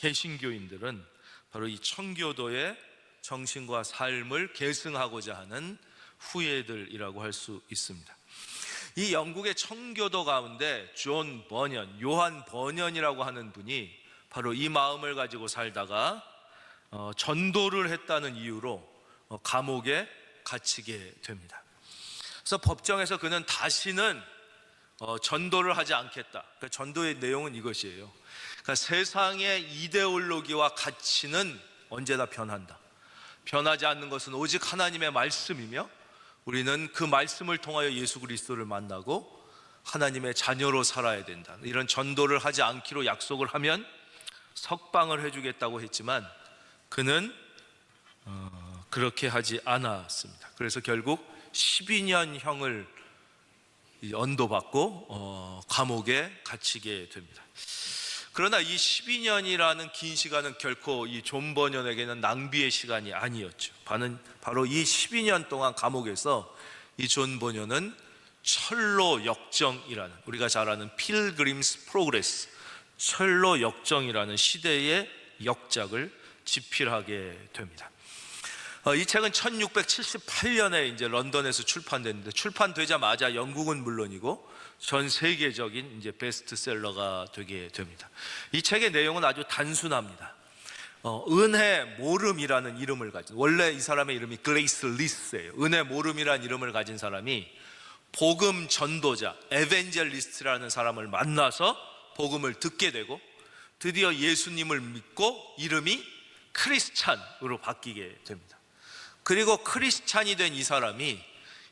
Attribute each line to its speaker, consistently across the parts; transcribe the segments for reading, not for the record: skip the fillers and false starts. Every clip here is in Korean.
Speaker 1: 개신교인들은 바로 이 청교도의 정신과 삶을 계승하고자 하는 후예들이라고 할 수 있습니다. 이 영국의 청교도 가운데 존 버년, 요한 버년이라고 하는 분이 바로 이 마음을 가지고 살다가 전도를 했다는 이유로 감옥에 갇히게 됩니다. 그래서 법정에서 그는 다시는 전도를 하지 않겠다. 그러니까 전도의 내용은 이것이에요. 그러니까 세상의 이데올로기와 가치는 언제나 변한다. 변하지 않는 것은 오직 하나님의 말씀이며 우리는 그 말씀을 통하여 예수 그리스도를 만나고 하나님의 자녀로 살아야 된다. 이런 전도를 하지 않기로 약속을 하면 석방을 해주겠다고 했지만 그는 그렇게 하지 않았습니다. 그래서 결국 12년형을 언도받고 감옥에 갇히게 됩니다. 그러나 이 12년이라는 긴 시간은 결코 이 존 버년에게는 낭비의 시간이 아니었죠. 바로 이 12년 동안 감옥에서 이 존 버년은 철로 역정이라는, 우리가 잘 아는 필그림스 프로그레스, 철로 역정이라는 시대의 역작을 집필하게 됩니다. 이 책은 1678년에 이제 런던에서 출판됐는데, 출판되자마자 영국은 물론이고 전 세계적인 이제 베스트셀러가 되게 됩니다. 이 책의 내용은 아주 단순합니다. 은혜 모름이라는 이름을 가진, 원래 이 사람의 이름이 글레이스 리스예요. 은혜 모름이라는 이름을 가진 사람이 복음 전도자, 에벤젤리스트라는 사람을 만나서 복음을 듣게 되고 드디어 예수님을 믿고 이름이 크리스찬으로 바뀌게 됩니다. 그리고 크리스찬이 된 이 사람이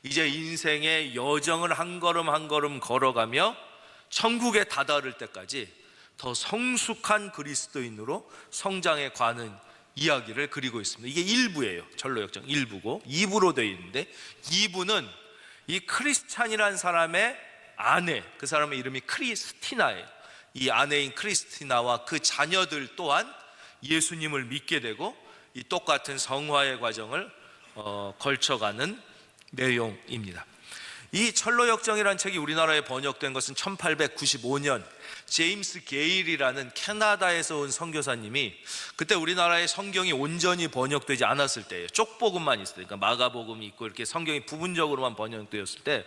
Speaker 1: 이제 인생의 여정을 한 걸음 한 걸음 걸어가며 천국에 다다를 때까지 더 성숙한 그리스도인으로 성장해 가는 이야기를 그리고 있습니다. 이게 1부예요. 철로역정 1부고 2부로 되어 있는데, 2부는 이 크리스찬이라는 사람의 아내, 그 사람의 이름이 크리스티나예요. 이 아내인 크리스티나와 그 자녀들 또한 예수님을 믿게 되고 이 똑같은 성화의 과정을 걸쳐가는 내용입니다. 이 철로역정이라는 책이 우리나라에 번역된 것은 1895년 제임스 게일이라는 캐나다에서 온 선교사님이, 그때 우리나라에 성경이 온전히 번역되지 않았을 때예요. 쪽복음만 있을 때, 그러니까 마가복음이 있고 이렇게 성경이 부분적으로만 번역되었을 때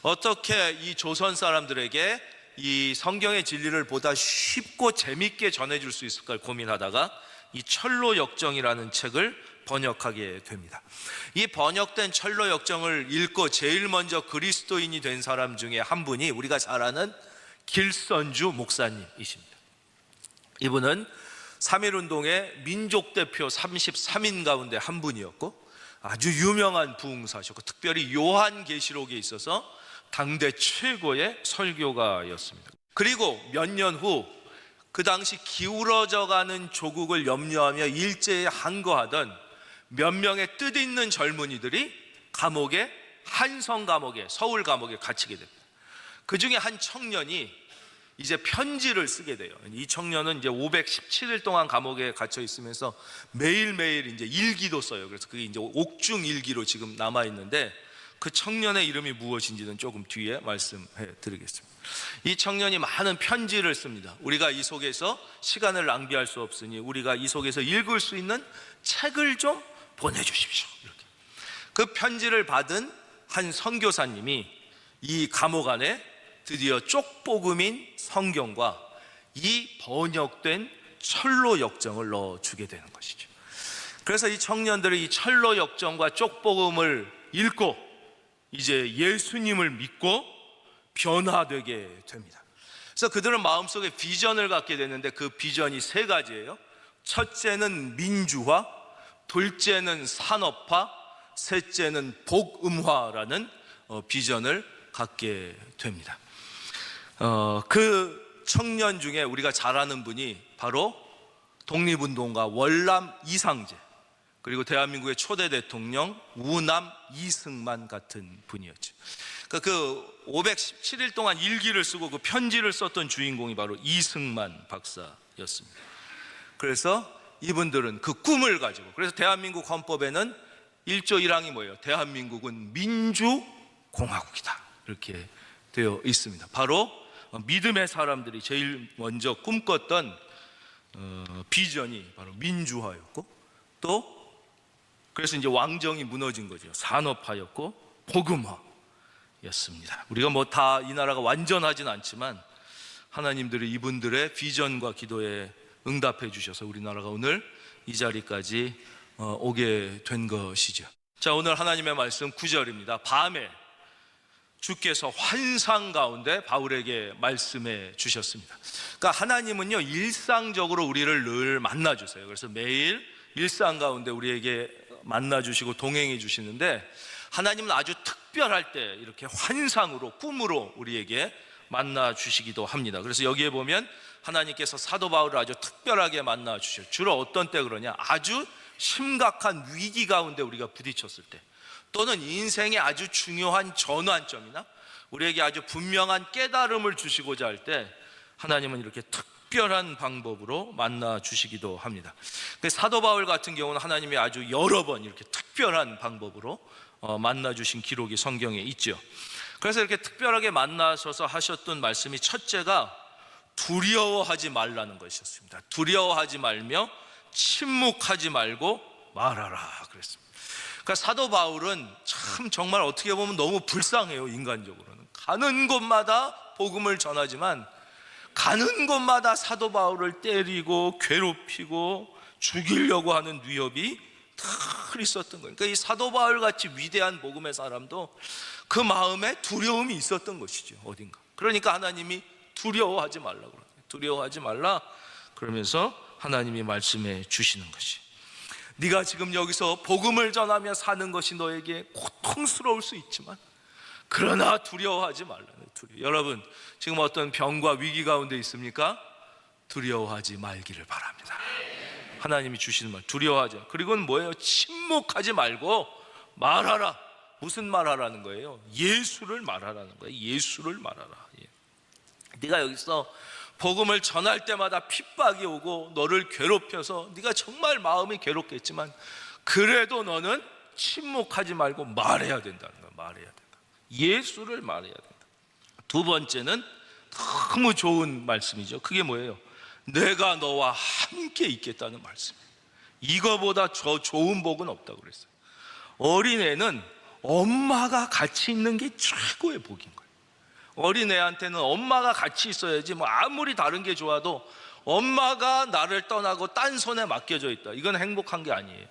Speaker 1: 어떻게 이 조선 사람들에게 이 성경의 진리를 보다 쉽고 재밌게 전해줄 수 있을까 고민하다가 이 철로역정이라는 책을 번역하게 됩니다. 이 번역된 철로역정을 읽고 제일 먼저 그리스도인이 된 사람 중에 한 분이 우리가 잘 아는 길선주 목사님이십니다. 이분은 3.1운동의 민족대표 33인 가운데 한 분이었고 아주 유명한 부흥사셨고 특별히 요한계시록에 있어서 당대 최고의 설교가였습니다. 그리고 몇 년 후 그 당시 기울어져가는 조국을 염려하며 일제에 항거하던 몇 명의 뜻있는 젊은이들이 감옥에, 한성 감옥에, 서울 감옥에 갇히게 됩니다. 그 중에 한 청년이 이제 편지를 쓰게 돼요. 이 청년은 이제 517일 동안 감옥에 갇혀 있으면서 매일매일 이제 일기도 써요. 그래서 그게 이제 옥중 일기로 지금 남아 있는데 그 청년의 이름이 무엇인지는 조금 뒤에 말씀해 드리겠습니다. 이 청년이 많은 편지를 씁니다. 우리가 이 속에서 시간을 낭비할 수 없으니 우리가 이 속에서 읽을 수 있는 책을 좀 보내주십시오. 이렇게. 그 편지를 받은 한 선교사님이 이 감옥 안에 드디어 쪽복음인 성경과 이 번역된 철로역정을 넣어주게 되는 것이죠. 그래서 이 청년들이 이 철로역정과 쪽복음을 읽고 이제 예수님을 믿고 변화되게 됩니다. 그래서 그들은 마음속에 비전을 갖게 되는데 그 비전이 세 가지예요. 첫째는 민주화, 둘째는 산업화, 셋째는 복음화라는 비전을 갖게 됩니다. 그 청년 중에 우리가 잘 아는 분이 바로 독립운동가 월남 이상제, 그리고 대한민국의 초대 대통령 우남 이승만 같은 분이었죠. 그 517일 동안 일기를 쓰고 그 편지를 썼던 주인공이 바로 이승만 박사였습니다. 그래서 이분들은 그 꿈을 가지고, 그래서 대한민국 헌법에는 1조 1항이 뭐예요? 대한민국은 민주공화국이다 이렇게 되어 있습니다. 바로 믿음의 사람들이 제일 먼저 꿈꿨던 비전이 바로 민주화였고, 또 그래서 이제 왕정이 무너진 거죠. 산업화였고 복음화였습니다. 우리가 뭐 다 이 나라가 완전하진 않지만 하나님들이 이분들의 비전과 기도에 응답해 주셔서 우리나라가 오늘 이 자리까지 오게 된 것이죠. 자, 오늘 하나님의 말씀 9절입니다. 밤에 주께서 환상 가운데 바울에게 말씀해 주셨습니다. 그러니까 하나님은요, 일상적으로 우리를 늘 만나 주세요. 그래서 매일 일상 가운데 우리에게 만나 주시고 동행해 주시는데, 하나님은 아주 특별할 때 이렇게 환상으로, 꿈으로 우리에게 만나 주시기도 합니다. 그래서 여기에 보면 하나님께서 사도 바울을 아주 특별하게 만나 주셔요. 주로 어떤 때 그러냐? 아주 심각한 위기 가운데 우리가 부딪혔을 때, 또는 인생의 아주 중요한 전환점이나 우리에게 아주 분명한 깨달음을 주시고자 할 때 하나님은 이렇게 특별한 방법으로 만나 주시기도 합니다. 사도 바울 같은 경우는 하나님이 아주 여러 번 이렇게 특별한 방법으로 만나 주신 기록이 성경에 있죠. 그래서 이렇게 특별하게 만나셔서 하셨던 말씀이, 첫째가 두려워하지 말라는 것이었습니다. 두려워하지 말며 침묵하지 말고 말하라 그랬습니다. 그러니까 사도 바울은 참 정말 어떻게 보면 너무 불쌍해요. 인간적으로는 가는 곳마다 복음을 전하지만 가는 곳마다 사도 바울을 때리고 괴롭히고 죽이려고 하는 위협이 늘 있었던 거예요. 그러니까 이 사도 바울 같이 위대한 복음의 사람도 그 마음에 두려움이 있었던 것이죠. 어딘가. 그러니까 하나님이 두려워하지 말라고 그래요. 두려워하지 말라 그러면서 하나님이 말씀해 주시는 것이, 네가 지금 여기서 복음을 전하며 사는 것이 너에게 고통스러울 수 있지만 그러나 두려워하지 말라는 거예요. 여러분, 지금 어떤 병과 위기 가운데 있습니까? 두려워하지 말기를 바랍니다. 하나님이 주시는 말, 두려워하지. 그리고는 뭐예요? 침묵하지 말고 말하라. 무슨 말하라는 거예요? 예수를 말하라는 거예요. 예수를 말하라. 네가 여기서 복음을 전할 때마다 핍박이 오고 너를 괴롭혀서 네가 정말 마음이 괴롭겠지만 그래도 너는 침묵하지 말고 말해야 된다는 거야. 말해야 된다. 예수를 말해야 된다. 두 번째는 너무 좋은 말씀이죠. 그게 뭐예요? 내가 너와 함께 있겠다는 말씀이에요. 이거보다 더 좋은 복은 없다고 그랬어요. 어린애는 엄마가 같이 있는 게 최고의 복인 거예요. 어린애한테는 엄마가 같이 있어야지, 뭐 아무리 다른 게 좋아도 엄마가 나를 떠나고 딴 손에 맡겨져 있다, 이건 행복한 게 아니에요.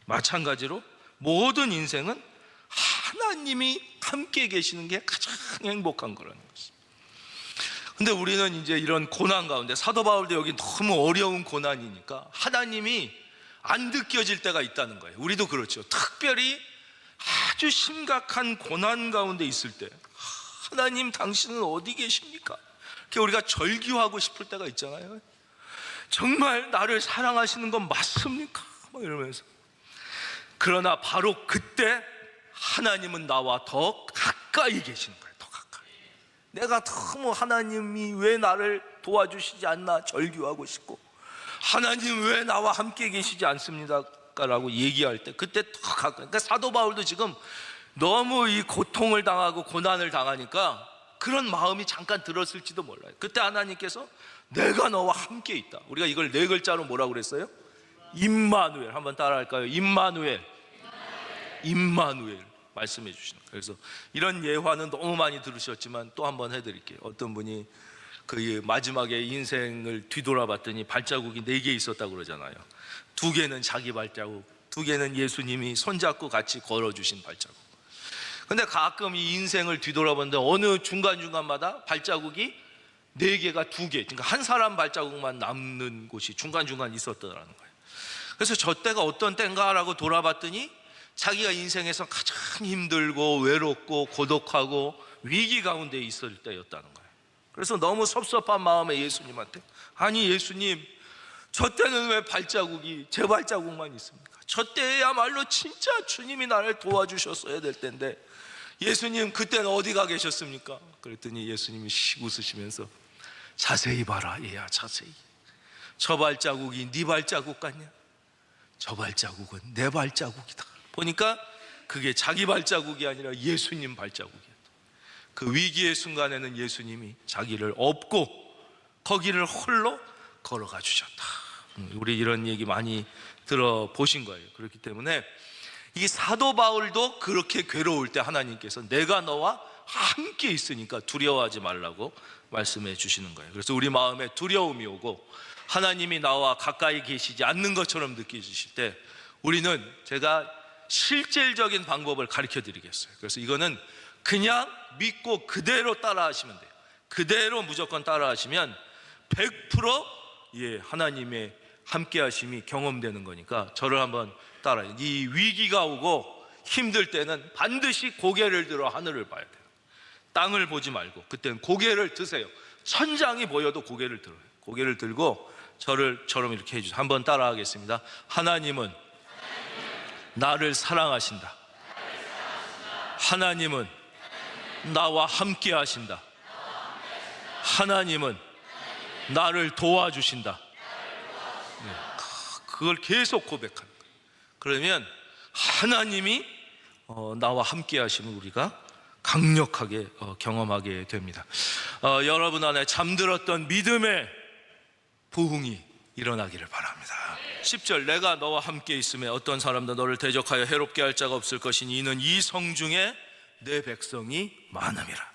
Speaker 1: 마찬가지로 모든 인생은 하나님이 함께 계시는 게 가장 행복한 거라는 것입니다. 근데 우리는 이제 이런 고난 가운데, 사도 바울도 여기 너무 어려운 고난이니까 하나님이 안 느껴질 때가 있다는 거예요. 우리도 그렇죠. 특별히 아주 심각한 고난 가운데 있을 때, 하나님 당신은 어디 계십니까? 이렇게 우리가 절규하고 싶을 때가 있잖아요. 정말 나를 사랑하시는 건 맞습니까? 막 이러면서. 그러나 바로 그때 하나님은 나와 더 가까이 계시는 거예요. 더 가까이. 내가 너무 하나님이 왜 나를 도와주시지 않나 절규하고 싶고, 하나님 왜 나와 함께 계시지 않습니까? 라고 얘기할 때 그때 더 가까이. 그러니까 사도 바울도 지금 너무 이 고통을 당하고 고난을 당하니까 그런 마음이 잠깐 들었을지도 몰라요. 그때 하나님께서 내가 너와 함께 있다. 우리가 이걸 네 글자로 뭐라고 그랬어요? 임마누엘. 한번 따라 할까요? 임마누엘. 임마누엘 말씀해 주시는 거예요. 그래서 이런 예화는 너무 많이 들으셨지만 또 한번 해드릴게요. 어떤 분이 그 마지막에 인생을 뒤돌아봤더니 발자국이 4개 있었다고 그러잖아요. 2개는 자기 발자국, 2개는 예수님이 손잡고 같이 걸어주신 발자국. 근데 가끔 이 인생을 뒤돌아보는데 어느 중간중간마다 발자국이 4개가 2개, 그러니까 한 사람 발자국만 남는 곳이 중간중간 있었더라는 거예요. 그래서 저 때가 어떤 때인가라고 돌아봤더니 자기가 인생에서 가장 힘들고 외롭고 고독하고 위기 가운데 있을 때였다는 거예요. 그래서 너무 섭섭한 마음에 예수님한테, 아니 예수님, 저 때는 왜 발자국이 제 발자국만 있습니까? 저 때야말로 진짜 주님이 나를 도와주셨어야 될 텐데 예수님 그때는 어디 가 계셨습니까? 그랬더니 예수님이 씩 웃으시면서 자세히 봐라 얘야, 자세히. 저 발자국이 네 발자국 같냐? 저 발자국은 내 발자국이다. 보니까 그게 자기 발자국이 아니라 예수님 발자국이었다. 그 위기의 순간에는 예수님이 자기를 업고 거기를 홀로 걸어가 주셨다. 우리 이런 얘기 많이 들어보신 거예요. 그렇기 때문에 이 사도 바울도 그렇게 괴로울 때 하나님께서 내가 너와 함께 있으니까 두려워하지 말라고 말씀해 주시는 거예요. 그래서 우리 마음에 두려움이 오고 하나님이 나와 가까이 계시지 않는 것처럼 느껴지실 때 우리는, 제가 실질적인 방법을 가르쳐 드리겠어요. 그래서 이거는 그냥 믿고 그대로 따라 하시면 돼요. 그대로 무조건 따라 하시면 100% 하나님의 함께 하심이 경험되는 거니까 저를 한번 따라해요. 이 위기가 오고 힘들 때는 반드시 고개를 들어 하늘을 봐야 돼요. 땅을 보지 말고 그때는 고개를 드세요. 천장이 보여도 고개를 들어요. 고개를 들고 저처럼 이렇게 해주세요. 한번 따라 하겠습니다. 하나님은 나를 사랑하신다. 하나님은 나와 함께 하신다. 하나님은 나를 도와주신다. 그걸 계속 고백하는 거예요. 그러면 하나님이 나와 함께 하시면 우리가 강력하게 경험하게 됩니다. 여러분 안에 잠들었던 믿음의 부흥이 일어나기를 바랍니다. 10절, 내가 너와 함께 있음에 어떤 사람도 너를 대적하여 해롭게 할 자가 없을 것이니 이는 이 성중에 내 백성이 많음이라.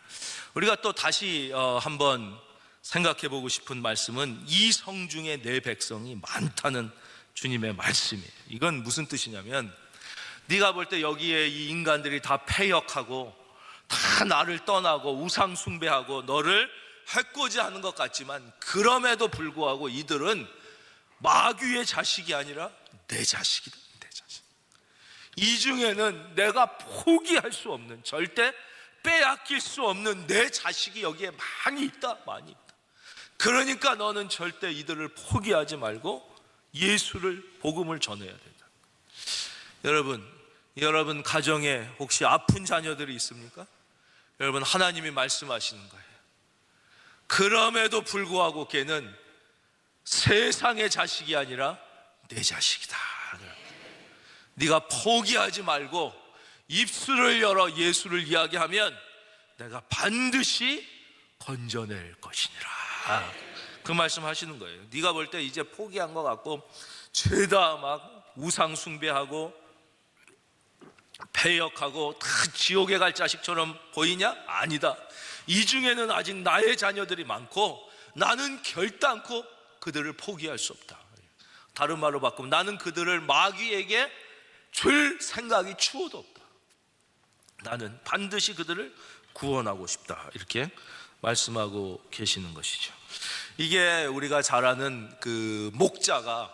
Speaker 1: 우리가 또 다시 한번 생각해 보고 싶은 말씀은 이 성중에 내 백성이 많다는 주님의 말씀이에요. 이건 무슨 뜻이냐면, 네가 볼 때 여기에 이 인간들이 다 패역하고 다 나를 떠나고 우상 숭배하고 너를 해코지 하는 것 같지만, 그럼에도 불구하고 이들은 마귀의 자식이 아니라 내 자식이다. 내 자식. 이 중에는 내가 포기할 수 없는, 절대 빼앗길 수 없는 내 자식이 여기에 많이 있다. 많이 있다. 그러니까 너는 절대 이들을 포기하지 말고 예수를, 복음을 전해야 된다. 여러분 가정에 혹시 아픈 자녀들이 있습니까? 여러분, 하나님이 말씀하시는 거예요. 그럼에도 불구하고 걔는 세상의 자식이 아니라 내 자식이다. 네가 포기하지 말고 입술을 열어 예수를 이야기하면 내가 반드시 건져낼 것이니라. 그 말씀 하시는 거예요. 네가 볼 때 이제 포기한 것 같고 죄다 막 우상 숭배하고 패역하고 다 지옥에 갈 자식처럼 보이냐? 아니다. 이 중에는 아직 나의 자녀들이 많고 나는 결단코 그들을 포기할 수 없다. 다른 말로 바꾸면 나는 그들을 마귀에게 줄 생각이 추호도 없다. 나는 반드시 그들을 구원하고 싶다. 이렇게 말씀하고 계시는 것이죠. 이게 우리가 잘 아는 그 목자가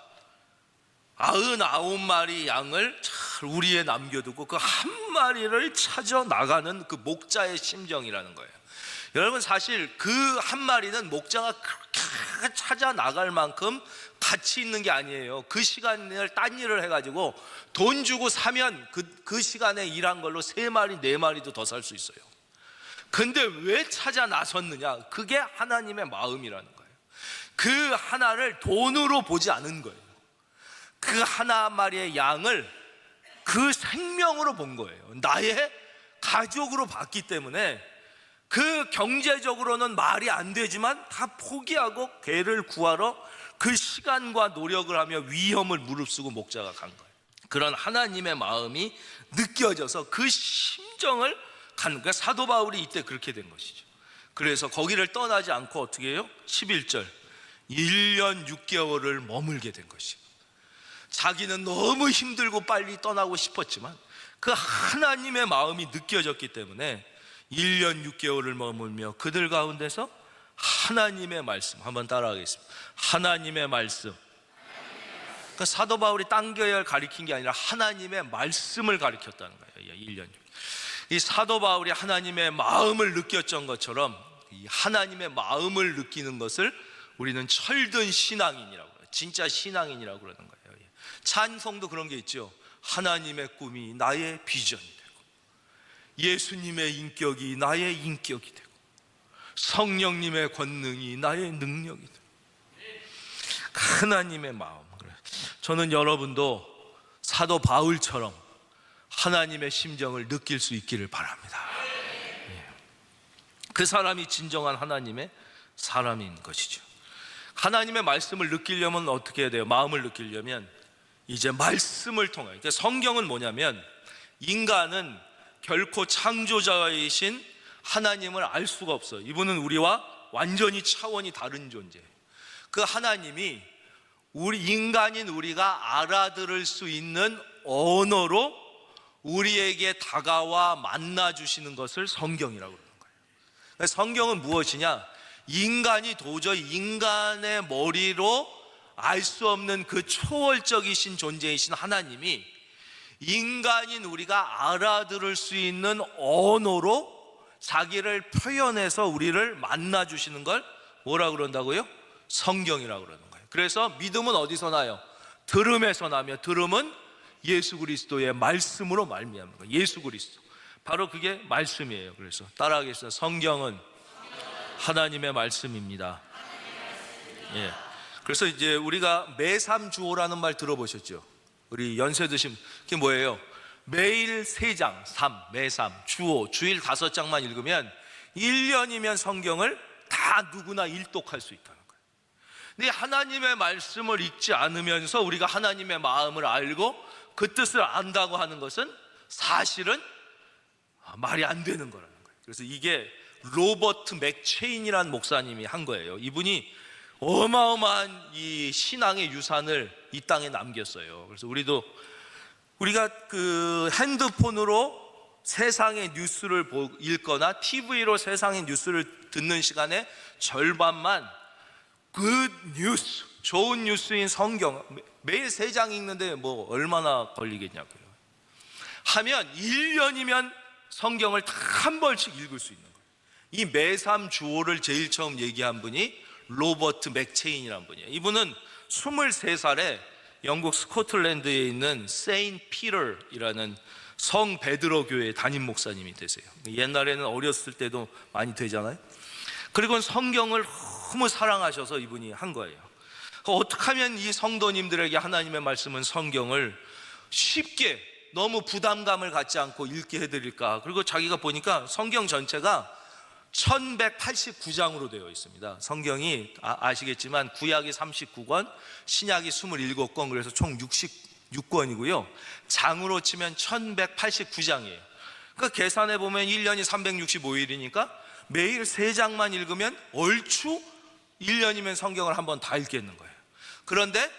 Speaker 1: 99마리 양을 잘 우리에 남겨두고 그 한 마리를 찾아 나가는 그 목자의 심정이라는 거예요. 여러분, 사실 그 한 마리는 목자가 그렇게 찾아 나갈 만큼 가치 있는 게 아니에요. 그 시간을 딴 일을 해가지고 돈 주고 사면 그 시간에 일한 걸로 3마리 4마리도 더 살 수 있어요. 근데 왜 찾아 나섰느냐? 그게 하나님의 마음이라는 거예요. 그 하나를 돈으로 보지 않은 거예요. 그 하나 마리의 양을 그 생명으로 본 거예요. 나의 가족으로 봤기 때문에 그 경제적으로는 말이 안 되지만 다 포기하고 걔를 구하러 그 시간과 노력을 하며 위험을 무릅쓰고 목자가 간 거예요. 그런 하나님의 마음이 느껴져서 그 심정을 간 거예요. 사도 바울이 이때 그렇게 된 것이죠. 그래서 거기를 떠나지 않고 어떻게 해요? 11절, 1년 6개월을 머물게 된 것이죠. 자기는 너무 힘들고 빨리 떠나고 싶었지만 그 하나님의 마음이 느껴졌기 때문에 1년 6개월을 머물며 그들 가운데서 하나님의 말씀, 한번 따라하겠습니다. 하나님의 말씀. 그러니까 사도 바울이 딴 교회를 가리킨 게 아니라 하나님의 말씀을 가리켰다는 거예요. 1년 6개월. 이 사도 바울이 하나님의 마음을 느꼈던 것처럼 이 하나님의 마음을 느끼는 것을 우리는 철든 신앙인이라고 해요. 진짜 신앙인이라고 그러는 거예요. 찬송도 그런 게 있죠. 하나님의 꿈이 나의 비전이 되고 예수님의 인격이 나의 인격이 되고 성령님의 권능이 나의 능력이 되고 하나님의 마음. 저는 여러분도 사도 바울처럼 하나님의 심정을 느낄 수 있기를 바랍니다. 그 사람이 진정한 하나님의 사람인 것이죠. 하나님의 말씀을 느끼려면 어떻게 해야 돼요? 마음을 느끼려면 이제 말씀을 통해. 그러니까 성경은 뭐냐면 인간은 결코 창조자이신 하나님을 알 수가 없어요. 이분은 우리와 완전히 차원이 다른 존재예요. 그 하나님이 우리 인간인 우리가 알아들을 수 있는 언어로 우리에게 다가와 만나 주시는 것을 성경이라고 그러는 거예요. 성경은 무엇이냐? 인간이 도저히 인간의 머리로 알 수 없는 그 초월적이신 존재이신 하나님이 인간인 우리가 알아들을 수 있는 언어로 자기를 표현해서 우리를 만나 주시는 걸 뭐라 그런다고요? 성경이라고 그러는 거예요. 그래서 믿음은 어디서 나요? 들음에서 나며 들음은 예수 그리스도의 말씀으로 말미암는 거예요. 예수 그리스도, 바로 그게 말씀이에요. 그래서 따라하겠습니다. 성경은 하나님의 말씀입니다. 예. 그래서 이제 우리가 매삼주오라는 말 들어보셨죠? 우리 연세 드신, 그게 뭐예요? 매일 3장, 매삼, 주오, 주일 5장만 읽으면 1년이면 성경을 다 누구나 일독할 수 있다는 거예요. 근데 하나님의 말씀을 읽지 않으면서 우리가 하나님의 마음을 알고 그 뜻을 안다고 하는 것은 사실은 말이 안 되는 거라는 거예요. 그래서 이게 로버트 맥체인이라는 목사님이 한 거예요. 이분이 어마어마한 이 신앙의 유산을 이 땅에 남겼어요. 그래서 우리가 그 핸드폰으로 세상의 뉴스를 읽거나 TV로 세상의 뉴스를 듣는 시간에 절반만 굿 뉴스, 좋은 뉴스인 성경 매일 3장 읽는데 뭐 얼마나 걸리겠냐고요. 하면 1년이면 성경을 다 한 번씩 읽을 수 있는 거예요. 이 매삼주오를 제일 처음 얘기한 분이 로버트 맥체인이라는 분이에요. 이분은 23살에 영국 스코틀랜드에 있는 세인트 피터이라는 성 베드로 교회 담임 목사님이 되세요. 옛날에는 어렸을 때도 많이 되잖아요. 그리고 성경을 너무 사랑하셔서 이분이 한 거예요. 어떻게 하면 이 성도님들에게 하나님의 말씀은 성경을 쉽게 너무 부담감을 갖지 않고 읽게 해드릴까? 그리고 자기가 보니까 성경 전체가 1189장으로 되어 있습니다. 성경이 아시겠지만 구약이 39권, 신약이 27권, 그래서 총 66권이고요 장으로 치면 1189장이에요 그러니까 계산해 보면 1년이 365일이니까 매일 3장만 읽으면 얼추 1년이면 성경을 한번 다 읽겠는 거예요. 그런데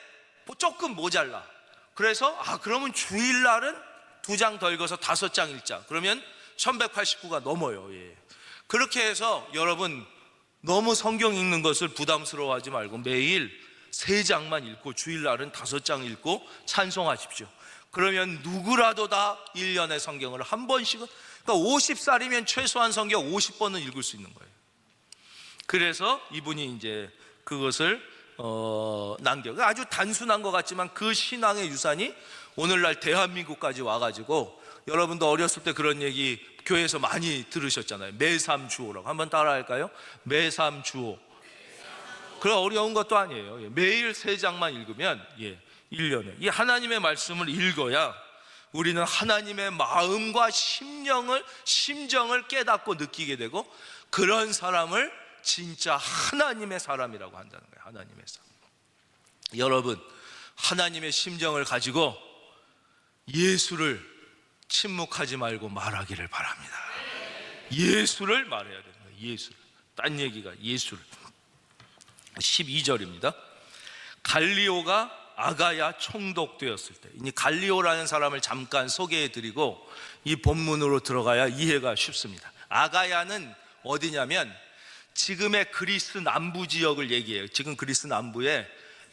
Speaker 1: 조금 모자라. 그래서 그러면 주일날은 2장 더 읽어서 5장 읽자. 그러면 1189가 넘어요. 예. 그렇게 해서 여러분 너무 성경 읽는 것을 부담스러워하지 말고 매일 3장만 읽고 주일날은 5장 읽고 찬송하십시오. 그러면 누구라도 다 1년의 성경을 한 번씩은, 그러니까 50살이면 최소한 성경 50번은 읽을 수 있는 거예요. 그래서 이분이 이제 그것을 남겨. 아주 단순한 것 같지만 그 신앙의 유산이 오늘날 대한민국까지 와가지고, 여러분도 어렸을 때 그런 얘기 교회에서 많이 들으셨잖아요. 매삼주오라고. 한번 따라 할까요? 매삼주오. 그런 어려운 것도 아니에요. 매일 3장만 읽으면 1년에 이 하나님의 말씀을 읽어야 우리는 하나님의 마음과 심정을 깨닫고 느끼게 되고, 그런 사람을 진짜 하나님의 사람이라고 한다는 거예요. 하나님의 사람. 여러분, 하나님의 심정을 가지고 예수를 침묵하지 말고 말하기를 바랍니다. 예수를 말해야 되는 거예요. 예수를. 딴 얘기가 예수를. 12절입니다. 갈리오가 아가야 총독되었을 때, 이 갈리오라는 사람을 잠깐 소개해드리고 이 본문으로 들어가야 이해가 쉽습니다. 아가야는 어디냐면 지금의 그리스 남부 지역을 얘기해요. 지금 그리스 남부에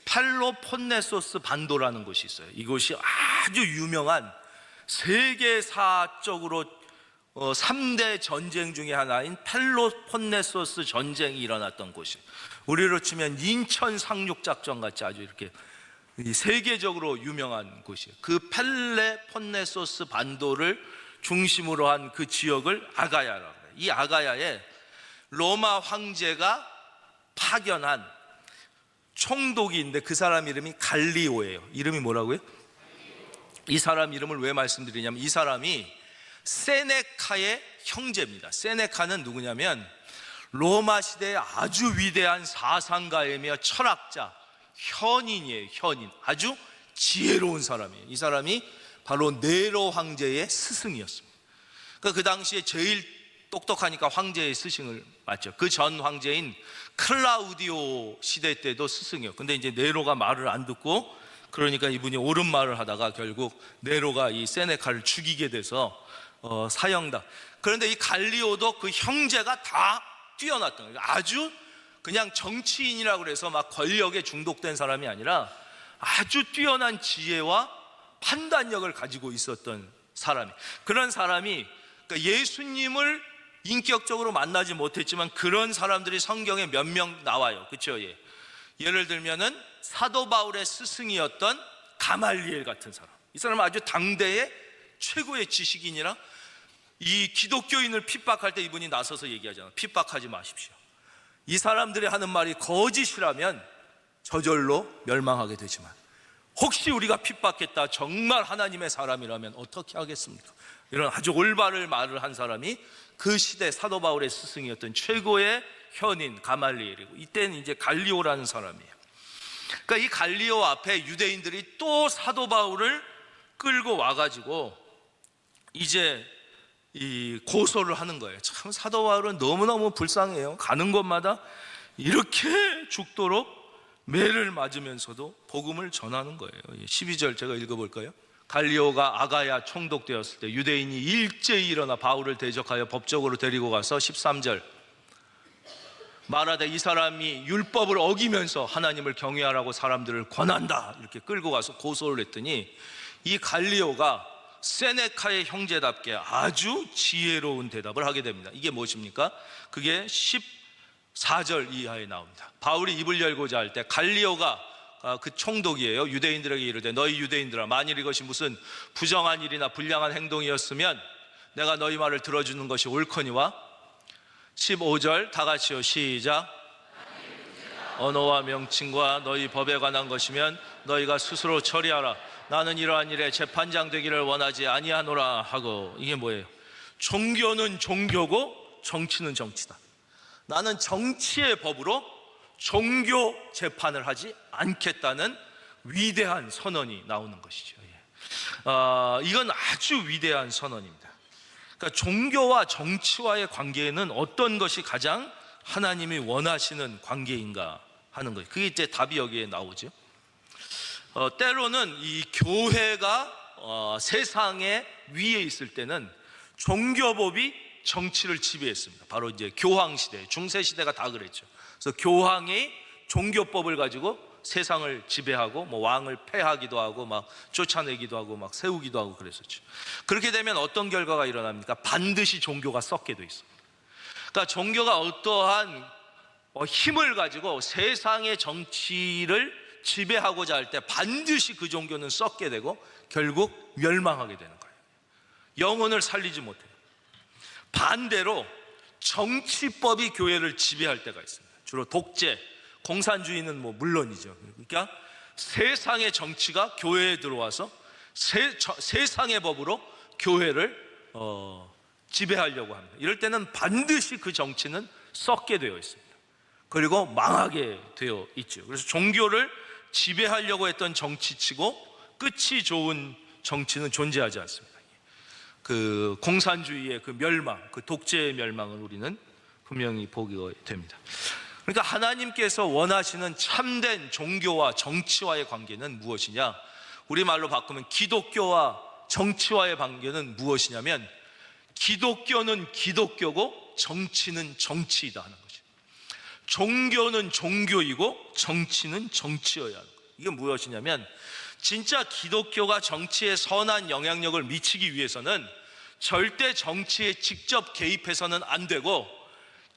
Speaker 1: 펠로폰네소스 반도라는 곳이 있어요. 이곳이 아주 유명한 세계사적으로 3대 전쟁 중에 하나인 펠로폰네소스 전쟁이 일어났던 곳이에요. 우리로 치면 인천 상륙작전 같이 아주 이렇게 세계적으로 유명한 곳이에요. 그 펠로폰네소스 반도를 중심으로 한 그 지역을 아가야라고 해요. 이 아가야에 로마 황제가 파견한 총독이 있는데 그 사람 이름이 갈리오예요. 이름이 뭐라고요? 이 사람 이름을 왜 말씀드리냐면 이 사람이 세네카의 형제입니다. 세네카는 누구냐면 로마 시대의 아주 위대한 사상가이며 철학자, 현인이에요. 현인, 아주 지혜로운 사람이에요. 이 사람이 바로 네로 황제의 스승이었습니다. 그러니까 그 당시에 제일 똑똑하니까 황제의 스승을 맞죠. 그 전 황제인 클라우디오 시대 때도 스승이요. 근데 이제 네로가 말을 안 듣고, 그러니까 이분이 옳은 말을 하다가 결국 네로가 이 세네카를 죽이게 돼서 사형당. 그런데 이 갈리오도 그 형제가 다 뛰어났던 거예요. 아주 그냥 정치인이라고 그래서 막 권력에 중독된 사람이 아니라 아주 뛰어난 지혜와 판단력을 가지고 있었던 사람이, 그런 사람이, 그러니까 예수님을 인격적으로 만나지 못했지만 그런 사람들이 성경에 몇 명 나와요. 그렇죠? 예. 예를 들면은 사도 바울의 스승이었던 가말리엘 같은 사람. 이 사람은 아주 당대의 최고의 지식인이라 이 기독교인을 핍박할 때 이분이 나서서 얘기하잖아요. 핍박하지 마십시오. 이 사람들이 하는 말이 거짓이라면 저절로 멸망하게 되지만 혹시 우리가 핍박했다 정말 하나님의 사람이라면 어떻게 하겠습니까? 이런 아주 올바른 말을 한 사람이 그 시대 사도 바울의 스승이었던 최고의 현인 가말리엘이고, 이때는 이제 갈리오라는 사람이에요. 그러니까 이 갈리오 앞에 유대인들이 또 사도 바울을 끌고 와가지고 이제 이 고소를 하는 거예요. 참 사도 바울은 너무너무 불쌍해요. 가는 곳마다 이렇게 죽도록 매를 맞으면서도 복음을 전하는 거예요. 12절 제가 읽어볼까요? 갈리오가 아가야 총독되었을 때 유대인이 일제히 일어나 바울을 대적하여 법적으로 데리고 가서 13절 말하되 이 사람이 율법을 어기면서 하나님을 경외하라고 사람들을 권한다, 이렇게 끌고 가서 고소를 했더니 이 갈리오가 세네카의 형제답게 아주 지혜로운 대답을 하게 됩니다. 이게 무엇입니까? 그게 14절 이하에 나옵니다. 바울이 입을 열고자 할 때 갈리오가 그 총독이에요. 유대인들에게 이르되 너희 유대인들아, 만일 이것이 무슨 부정한 일이나 불량한 행동이었으면 내가 너희 말을 들어주는 것이 옳거니와 15절 다 같이요, 시작. 언어와 명칭과 너희 법에 관한 것이면 너희가 스스로 처리하라. 나는 이러한 일에 재판장 되기를 원하지 아니하노라 하고. 이게 뭐예요? 종교는 종교고 정치는 정치다. 나는 정치의 법으로 종교 재판을 하지 않겠다는 위대한 선언이 나오는 것이죠. 이건 아주 위대한 선언입니다. 그러니까 종교와 정치와의 관계에는 어떤 것이 가장 하나님이 원하시는 관계인가 하는 거예요. 그게 이제 답이 여기에 나오죠. 때로는 이 교회가 세상의 위에 있을 때는 종교법이 정치를 지배했습니다. 바로 이제 교황시대, 중세시대가 다 그랬죠. 그래서 교황이 종교법을 가지고 세상을 지배하고 뭐 왕을 폐하기도 하고 막 쫓아내기도 하고 막 세우기도 하고 그랬었죠. 그렇게 되면 어떤 결과가 일어납니까? 반드시 종교가 썩게 돼 있습니다. 그러니까 종교가 어떠한 힘을 가지고 세상의 정치를 지배하고자 할 때 반드시 그 종교는 썩게 되고 결국 멸망하게 되는 거예요. 영혼을 살리지 못해요. 반대로 정치법이 교회를 지배할 때가 있습니다. 주로 독재, 공산주의는 뭐 물론이죠. 그러니까 세상의 정치가 교회에 들어와서 세상의 법으로 교회를 지배하려고 합니다. 이럴 때는 반드시 그 정치는 썩게 되어 있습니다. 그리고 망하게 되어 있죠. 그래서 종교를 지배하려고 했던 정치치고 끝이 좋은 정치는 존재하지 않습니다. 그 공산주의의 그 멸망, 그 독재의 멸망을 우리는 분명히 보게 됩니다. 그러니까 하나님께서 원하시는 참된 종교와 정치와의 관계는 무엇이냐? 우리말로 바꾸면 기독교와 정치와의 관계는 무엇이냐면 기독교는 기독교고 정치는 정치이다 하는 거죠. 종교는 종교이고 정치는 정치여야 하는 거예요. 이게 무엇이냐면 진짜 기독교가 정치에 선한 영향력을 미치기 위해서는 절대 정치에 직접 개입해서는 안 되고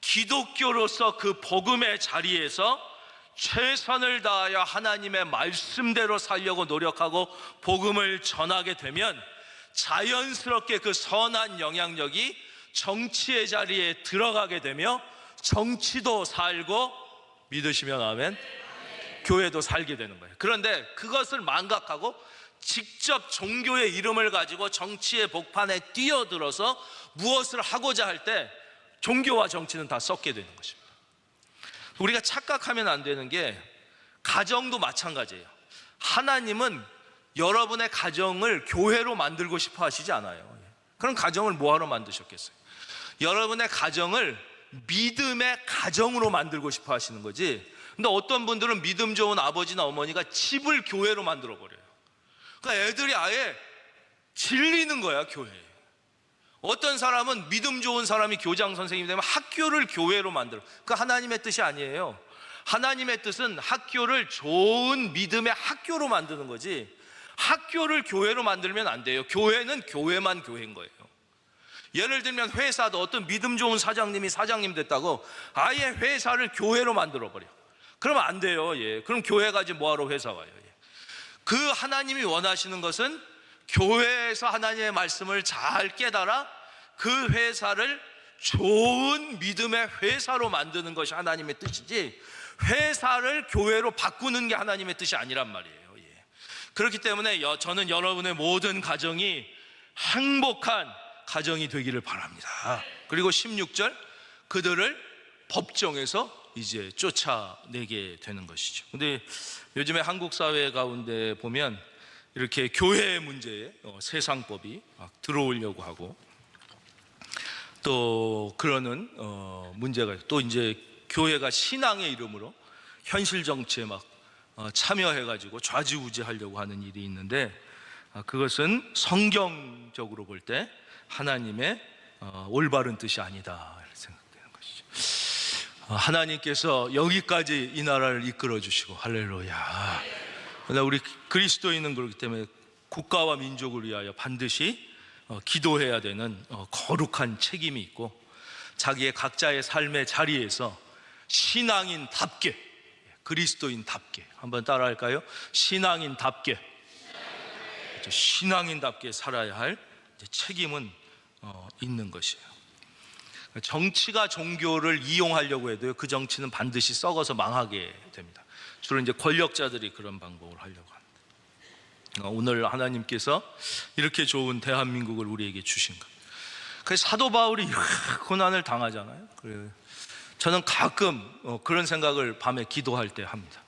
Speaker 1: 기독교로서 그 복음의 자리에서 최선을 다하여 하나님의 말씀대로 살려고 노력하고 복음을 전하게 되면 자연스럽게 그 선한 영향력이 정치의 자리에 들어가게 되며 정치도 살고, 믿으시면 아멘, 교회도 살게 되는 거예요. 그런데 그것을 망각하고 직접 종교의 이름을 가지고 정치의 복판에 뛰어들어서 무엇을 하고자 할 때 종교와 정치는 다 섞게 되는 것입니다. 우리가 착각하면 안 되는 게 가정도 마찬가지예요. 하나님은 여러분의 가정을 교회로 만들고 싶어 하시지 않아요. 그럼 가정을 뭐하러 만드셨겠어요? 여러분의 가정을 믿음의 가정으로 만들고 싶어 하시는 거지. 근데 어떤 분들은 믿음 좋은 아버지나 어머니가 집을 교회로 만들어 버려요. 그러니까 애들이 아예 질리는 거야, 교회에. 어떤 사람은 믿음 좋은 사람이 교장 선생님이 되면 학교를 교회로 만들어. 그 하나님의 뜻이 아니에요. 하나님의 뜻은 학교를 좋은 믿음의 학교로 만드는 거지, 학교를 교회로 만들면 안 돼요. 교회는 교회만 교회인 거예요. 예를 들면 회사도 어떤 믿음 좋은 사장님이 사장님 됐다고 아예 회사를 교회로 만들어 버려. 그러면 안 돼요. 예. 그럼 교회 가지 뭐하러 회사 와요? 예. 그 하나님이 원하시는 것은 교회에서 하나님의 말씀을 잘 깨달아 그 회사를 좋은 믿음의 회사로 만드는 것이 하나님의 뜻이지, 회사를 교회로 바꾸는 게 하나님의 뜻이 아니란 말이에요. 예. 그렇기 때문에 저는 여러분의 모든 가정이 행복한 가정이 되기를 바랍니다. 그리고 16절, 그들을 법정에서 이제 쫓아내게 되는 것이죠. 근데 요즘에 한국 사회 가운데 보면 이렇게 교회 문제에 세상법이 막 들어오려고 하고, 또 그러는 문제가, 또 이제 교회가 신앙의 이름으로 현실 정치에 막 참여해가지고 좌지우지하려고 하는 일이 있는데, 그것은 성경적으로 볼 때 하나님의 올바른 뜻이 아니다 이렇게 생각되는 것이죠. 하나님께서 여기까지 이 나라를 이끌어 주시고, 할렐루야. 그러나 우리 그리스도인은 그렇기 때문에 국가와 민족을 위하여 반드시 기도해야 되는 거룩한 책임이 있고, 자기의 각자의 삶의 자리에서 신앙인답게, 그리스도인답게, 한번 따라할까요? 신앙인답게 살아야 할 책임은 있는 것이에요. 정치가 종교를 이용하려고 해도요, 그 정치는 반드시 썩어서 망하게 됩니다. 주로 이제 권력자들이 그런 방법을 하려고 합니다. 오늘 하나님께서 이렇게 좋은 대한민국을 우리에게 주신 것. 그래서 사도 바울이 고난을 당하잖아요. 저는 가끔 그런 생각을 밤에 기도할 때 합니다.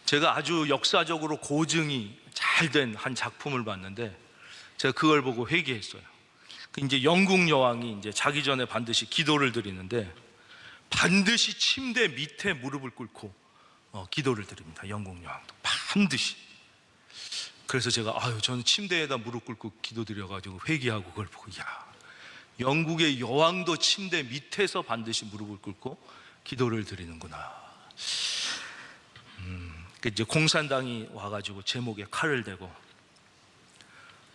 Speaker 1: 제가 아주 역사적으로 고증이 잘 된 한 작품을 봤는데, 제가 그걸 보고 회개했어요. 이제 영국 여왕이 이제 자기 전에 반드시 기도를 드리는데, 반드시 침대 밑에 무릎을 꿇고 기도를 드립니다. 영국 여왕도 반드시. 그래서 제가 저는 침대에다 무릎 꿇고 기도드려가지고 회개하고 그걸 보고, 영국의 여왕도 침대 밑에서 반드시 무릎을 꿇고 기도를 드리는구나. 이제 공산당이 와가지고 제 목에 칼을 대고,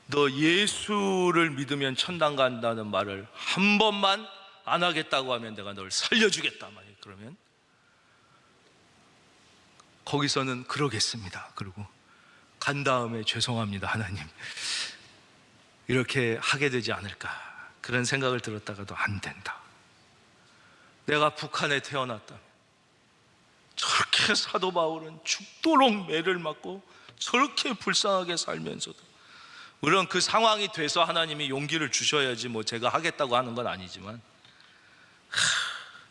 Speaker 1: 너 예수를 믿으면 천당 간다는 말을 한 번만 안 하겠다고 하면 내가 널 살려주겠다. 그러면 거기서는 그러겠습니다. 그리고 간 다음에 죄송합니다 하나님, 이렇게 하게 되지 않을까, 그런 생각을 들었다가도 안 된다. 내가 북한에 태어났다면 저렇게 사도 바울은 죽도록 매를 맞고 저렇게 불쌍하게 살면서도, 물론 그 상황이 돼서 하나님이 용기를 주셔야지 제가 하겠다고 하는 건 아니지만,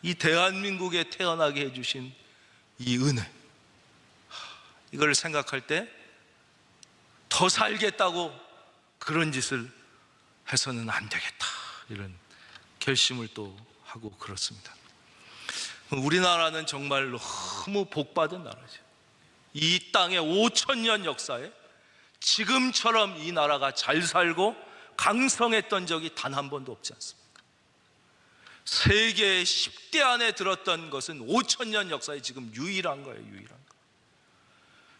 Speaker 1: 이 대한민국에 태어나게 해주신 이 은혜, 이걸 생각할 때 더 살겠다고 그런 짓을 해서는 안 되겠다, 이런 결심을 또 하고 그렇습니다. 우리나라는 정말 너무 복받은 나라죠. 이 땅의 5,000년 역사에 지금처럼 이 나라가 잘 살고 강성했던 적이 단 한 번도 없지 않습니까? 세계 10대 안에 들었던 것은 5,000년 역사에 지금 유일한 거예요. 유일한 거.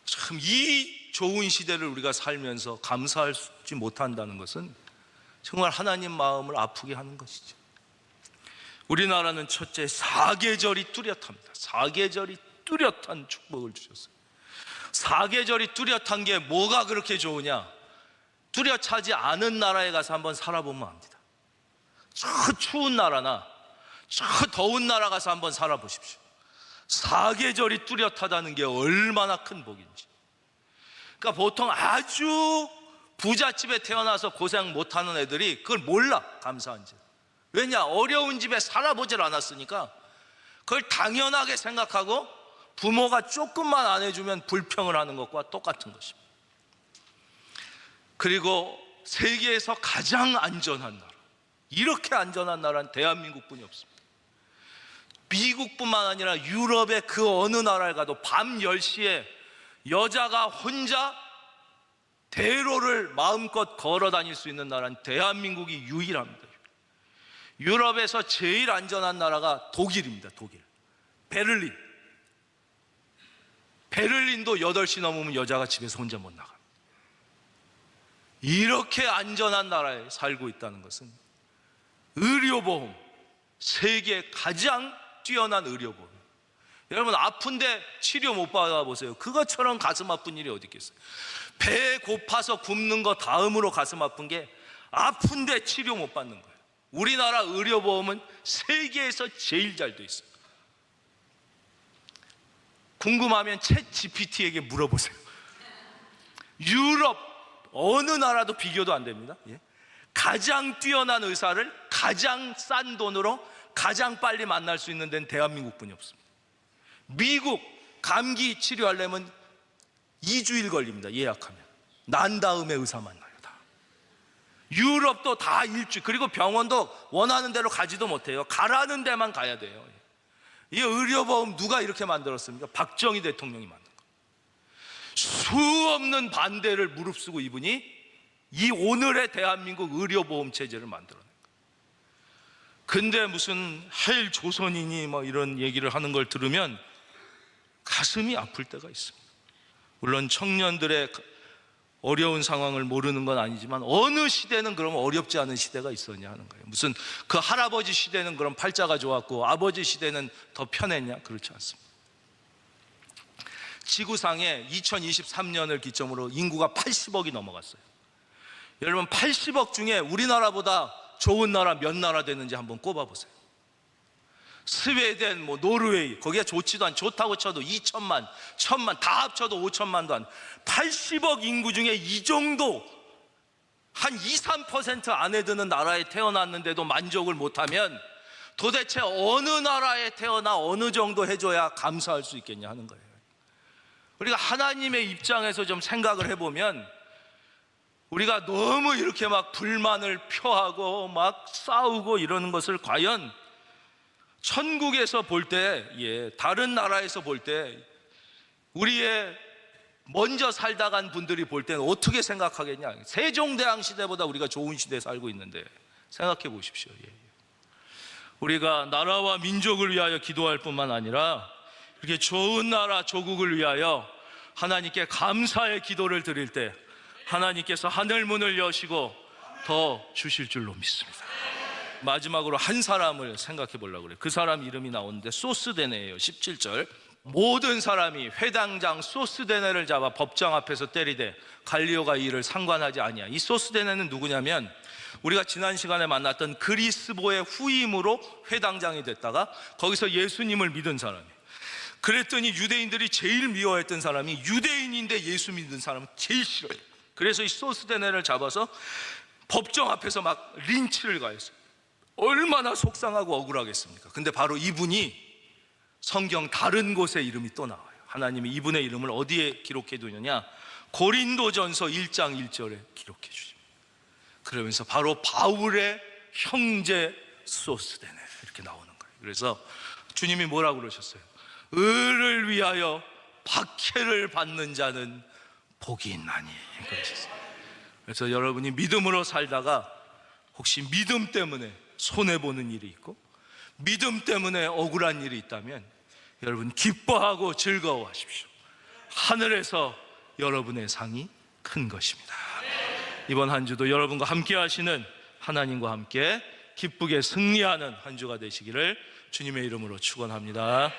Speaker 1: 참, 이 좋은 시대를 우리가 살면서 감사하지 못한다는 것은 정말 하나님 마음을 아프게 하는 것이죠. 우리나라는 첫째, 사계절이 뚜렷합니다. 사계절이 뚜렷한 축복을 주셨어요. 사계절이 뚜렷한 게 뭐가 그렇게 좋으냐? 뚜렷하지 않은 나라에 가서 한번 살아보면 압니다. 저 추운 나라나 저 더운 나라 가서 한번 살아보십시오. 사계절이 뚜렷하다는 게 얼마나 큰 복인지. 그러니까 보통 아주 부잣집에 태어나서 고생 못하는 애들이 그걸 몰라, 감사한지. 왜냐? 어려운 집에 살아보질 않았으니까 그걸 당연하게 생각하고 부모가 조금만 안 해주면 불평을 하는 것과 똑같은 것입니다. 그리고 세계에서 가장 안전한 나라, 이렇게 안전한 나라는 대한민국뿐이 없습니다. 미국뿐만 아니라 유럽의 그 어느 나라에 가도 밤 10시에 여자가 혼자 대로를 마음껏 걸어 다닐 수 있는 나라는 대한민국이 유일합니다. 유럽에서 제일 안전한 나라가 독일입니다. 독일. 베를린도 8시 넘으면 여자가 집에서 혼자 못 나갑니다. 이렇게 안전한 나라에 살고 있다는 것은 의료보험, 세계 가장 뛰어난 의료보험. 여러분, 아픈데 치료 못 받아보세요. 그것처럼 가슴 아픈 일이 어디 있겠어요? 배 고파서 굶는 거 다음으로 가슴 아픈 게 아픈데 치료 못 받는 거예요. 우리나라 의료보험은 세계에서 제일 잘 돼 있어요. 궁금하면 챗 GPT에게 물어보세요. 유럽 어느 나라도 비교도 안 됩니다. 가장 뛰어난 의사를 가장 싼 돈으로 가장 빨리 만날 수 있는 데는 대한민국뿐이 없습니다. 미국 감기 치료하려면 2주일 걸립니다. 예약하면. 난 다음에 의사 만나요. 다. 유럽도 다 일주일. 그리고 병원도 원하는 대로 가지도 못해요. 가라는 데만 가야 돼요. 이 의료보험 누가 이렇게 만들었습니까? 박정희 대통령이 만든 거예요. 수없는 반대를 무릅쓰고 이분이 이 오늘의 대한민국 의료보험 체제를 만들어낸 거예요. 근데 무슨 헬 조선인이 막 이런 얘기를 하는 걸 들으면 가슴이 아플 때가 있습니다. 물론 청년들의 어려운 상황을 모르는 건 아니지만 어느 시대는 그럼 어렵지 않은 시대가 있었냐 하는 거예요. 무슨 그 할아버지 시대는 그럼 팔자가 좋았고 아버지 시대는 더 편했냐? 그렇지 않습니다. 지구상에 2023년을 기점으로 인구가 80억이 넘어갔어요. 여러분, 80억 중에 우리나라보다 좋은 나라 몇 나라 되는지 한번 꼽아보세요. 스웨덴, 노르웨이, 거기가 좋지도 않, 좋다고 쳐도 2천만, 1,000만, 다 합쳐도 5천만도 안. 80억 인구 중에 이 정도 한 2, 3% 안에 드는 나라에 태어났는데도 만족을 못하면 도대체 어느 나라에 태어나 어느 정도 해줘야 감사할 수 있겠냐 하는 거예요. 우리가 하나님의 입장에서 좀 생각을 해보면 우리가 너무 이렇게 막 불만을 표하고 막 싸우고 이러는 것을 과연 천국에서 볼 때, 다른 나라에서 볼 때, 우리의 먼저 살다 간 분들이 볼 때는 어떻게 생각하겠냐? 세종대왕 시대보다 우리가 좋은 시대에 살고 있는데 생각해 보십시오. 우리가 나라와 민족을 위하여 기도할 뿐만 아니라 이렇게 좋은 나라 조국을 위하여 하나님께 감사의 기도를 드릴 때 하나님께서 하늘문을 여시고 더 주실 줄로 믿습니다. 마지막으로 한 사람을 생각해 보려고 그래요. 그 사람 이름이 나오는데 소스데네예요. 17절. 모든 사람이 회당장 소스데네를 잡아 법정 앞에서 때리되 갈리오가 이를 상관하지 아니하. 이 소스데네는 누구냐면 우리가 지난 시간에 만났던 그리스도의 후임으로 회당장이 됐다가 거기서 예수님을 믿은 사람이에요. 그랬더니 유대인들이 제일 미워했던 사람이 유대인인데 예수 믿는 사람은 제일 싫어요. 그래서 이 소스데네를 잡아서 법정 앞에서 막 린치를 가했어요. 얼마나 속상하고 억울하겠습니까? 근데 바로 이분이 성경 다른 곳에 이름이 또 나와요. 하나님이 이분의 이름을 어디에 기록해 두느냐? 고린도전서 1장 1절에 기록해 주십니다. 그러면서 바로 바울의 형제 소스데네 이렇게 나오는 거예요. 그래서 주님이 뭐라고 그러셨어요? 의를 위하여 박해를 받는 자는 복이 있나니 그러셨어요. 그래서 여러분이 믿음으로 살다가 혹시 믿음 때문에 손해보는 일이 있고 믿음 때문에 억울한 일이 있다면 여러분 기뻐하고 즐거워하십시오. 하늘에서 여러분의 상이 큰 것입니다. 이번 한 주도 여러분과 함께 하시는 하나님과 함께 기쁘게 승리하는 한 주가 되시기를 주님의 이름으로 축원합니다.